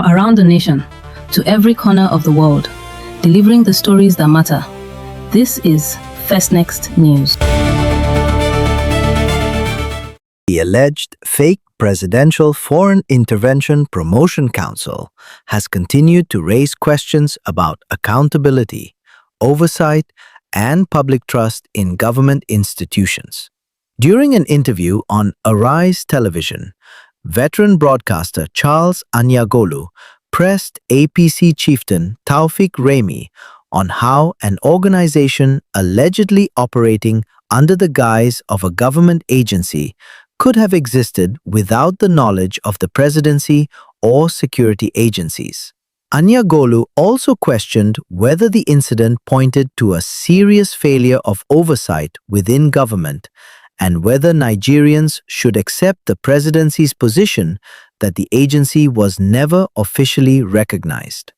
around the nation, to every corner of the world, delivering the stories that matter. This is First Next News. The alleged fake Presidential Foreign Intervention Promotion Council has continued to raise questions about accountability, oversight, and public trust in government institutions. During an interview on Arise Television, veteran broadcaster Charles Aniagolu pressed APC chieftain Taofiq Raimi on how an organization allegedly operating under the guise of a government agency could have existed without the knowledge of the presidency or security agencies. Aniagolu also questioned whether the incident pointed to a serious failure of oversight within government and whether Nigerians should accept the presidency's position that the agency was never officially recognized.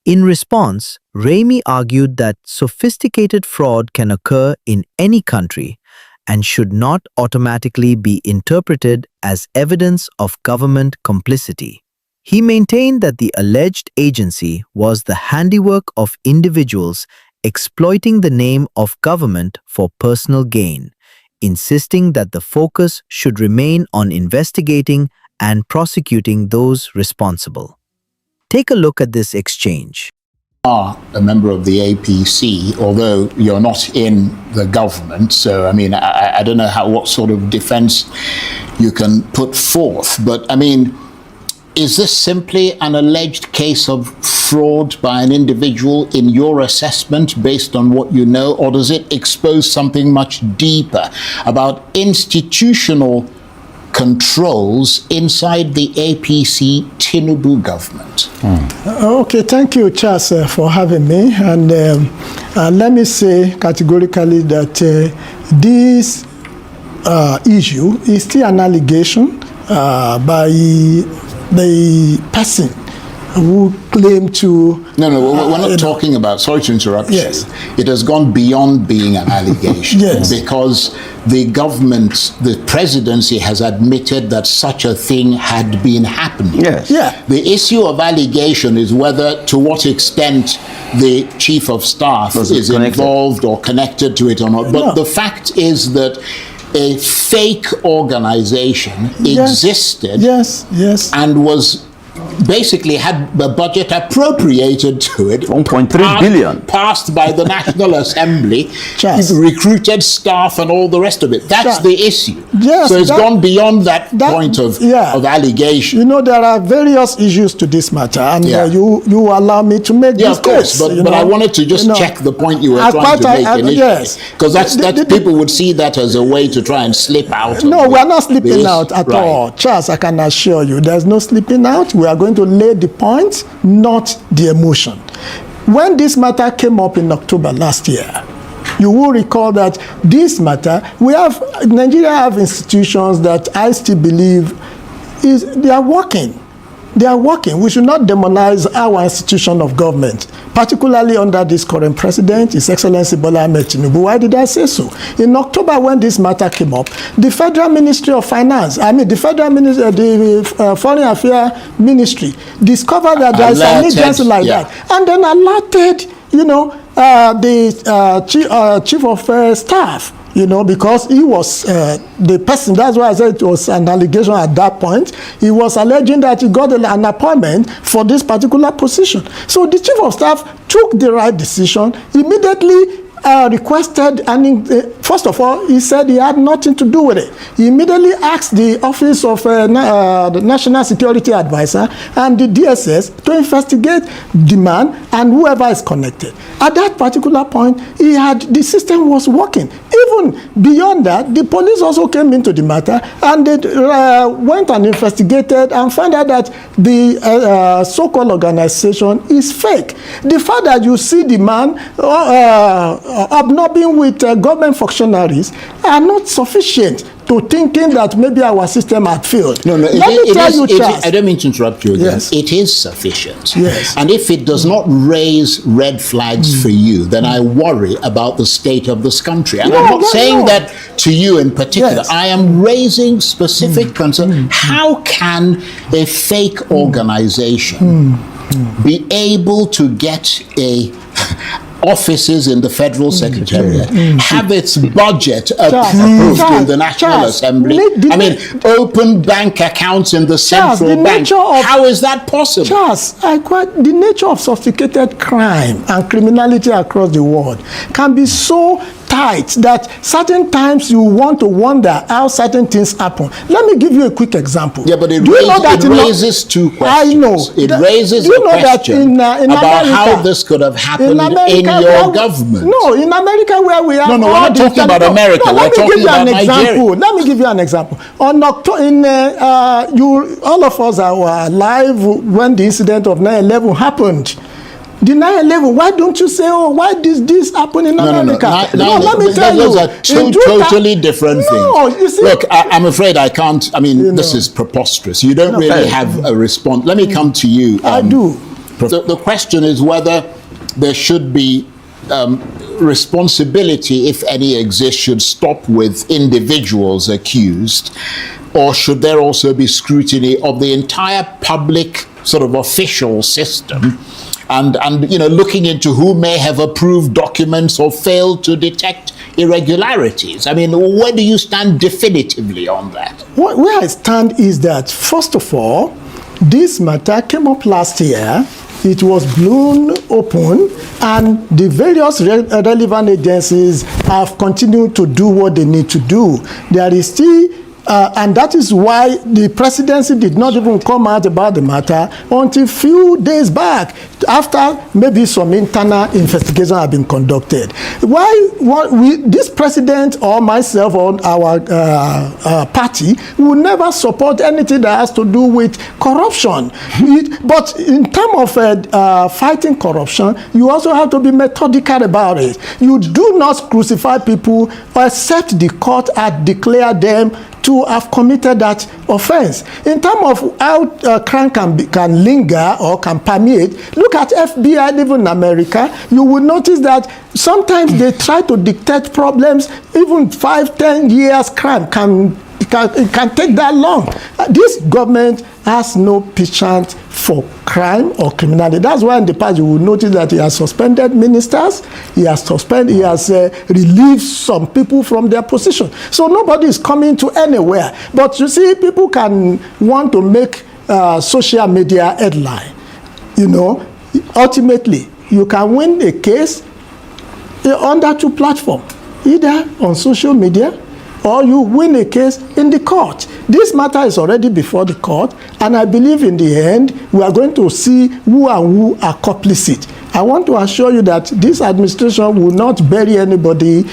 In response, Raimi argued that sophisticated fraud can occur in any country and should not automatically be interpreted as evidence of government complicity. He maintained that the alleged agency was the handiwork of individuals exploiting the name of government for personal gain, insisting that the focus should remain on investigating and prosecuting those responsible. Take a look at this exchange. Are a member of the APC, although you're not in the government, so I mean, I don't know what sort of defense you can put forth, but I mean, is this simply an alleged case of fraud by an individual in your assessment based on what you know, or does it expose something much deeper about institutional controls inside the APC Tinubu government? Okay, thank you, Charles, for having me. And let me say categorically that this issue is still an allegation by the person who claimed to... No, we're not talking about, sorry to interrupt yes. you. It has gone beyond being an allegation yes. because the government, the presidency has admitted that such a thing had been happening. Yes. Yeah. The issue of allegation is whether, to what extent the chief of staff is involved or connected to it or not. But the fact is that a fake organization existed and was basically had the budget appropriated to it, 1.3 billion passed by the National Assembly, recruited staff and all the rest of it. That's the issue. Yes, so it's gone beyond that point of allegation. You know, there are various issues to this matter, and you allow me to make this of course, but I wanted to just check the point you were trying to make initially, because that's people would see that as a way to try and slip out. No, we're not slipping out at all. Charles, I can assure you, there's no slipping out. We are going to lay the point, not the emotion. When this matter came up in October last year, you will recall that this matter, Nigeria have institutions that I still believe they are working. They are working. We should not demonize our institution of government, particularly under this current president, His Excellency Bola Ahmed Tinubu. Why did I say so? In October, when this matter came up, the Federal Ministry of Finance, the Federal Ministry, the Foreign Affairs Ministry, discovered that there is an agency like that, and then alerted, the chief of staff. Because he was the person, that's why I said it was an allegation at that point. He was alleging that he got an appointment for this particular position. So the chief of staff took the right decision, immediately requested, and first of all, he said he had nothing to do with it. He immediately asked the Office of the National Security Advisor and the DSS to investigate the man and whoever is connected. At that particular point, the system was working. Even beyond that, the police also came into the matter, and they went and investigated and found out that the so-called organization is fake. The fact that you see the man hobnobbing with government functionaries are not sufficient to thinking that maybe our system had failed. No, Let me tell you, Charles. I don't mean to interrupt you again. Yes. It is sufficient. Yes. And if it does not raise red flags for you, then I worry about the state of this country. And I'm not saying that to you in particular. Yes. I am raising specific concern. How can a fake organization be able to get offices in the Federal Secretariat, have its budget approved in the National Assembly? Open bank accounts in the Central Bank. How is that possible? Charles, the nature of sophisticated crime and criminality across the world can be so tight that certain times you want to wonder how certain things happen. Let me give you a quick example. Yeah, but it raises two questions. I know. It raises a question about America, how this could have happened in your government. No, in America where we have... No, we're not talking about America. We're talking about Nigeria. Let me give you an example. On all of us are alive when the incident of 9/11 happened. The 9/11, why don't you say, why did this happen in America? No, let me tell you. Those are totally different things. You see, look, I'm afraid I can't, this is preposterous. You don't really have a response. Let me come to you. I do. The question is whether there should be responsibility, if any exists, should stop with individuals accused, or should there also be scrutiny of the entire public sort of official system, and looking into who may have approved documents or failed to detect irregularities? Where do you stand definitively on that? Where I stand is that, first of all, this matter came up last year. It was blown open, and the various relevant agencies have continued to do what they need to do. There is still and that is why the presidency did not even come out about the matter until a few days back, after maybe some internal investigation had been conducted. This president or myself or our party will never support anything that has to do with corruption. But in terms of fighting corruption, you also have to be methodical about it. You do not crucify people except the court had declared them to have committed that offense. In terms of how crime can linger or can permeate, look at FBI, even in America. You will notice that sometimes they try to dictate problems, even 5-10 years crime can take that long. This government has no penchant for crime or criminality. That's why in the past you will notice that he has suspended ministers, he has relieved some people from their position. So nobody is coming to anywhere. But you see, people can want to make social media headline. Ultimately, you can win a case under two platforms, either on social media or you win a case in the court. This matter is already before the court, and I believe in the end, we are going to see who are complicit. I want to assure you that this administration will not bury anybody,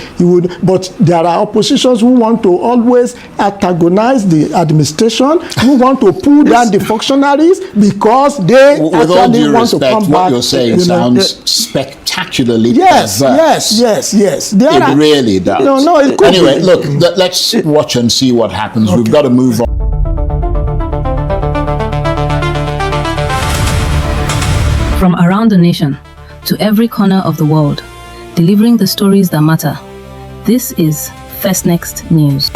but there are oppositions who want to always antagonize the administration, who want to pull down the functionaries because they actually want to come back. What you're saying sounds spectacularly yes, perverse. Yes. It really does. No, it could anyway, be. Look, let's watch and see what happens. Okay. We've got to move on. From around the nation to every corner of the world, delivering the stories that matter. This is First Next News.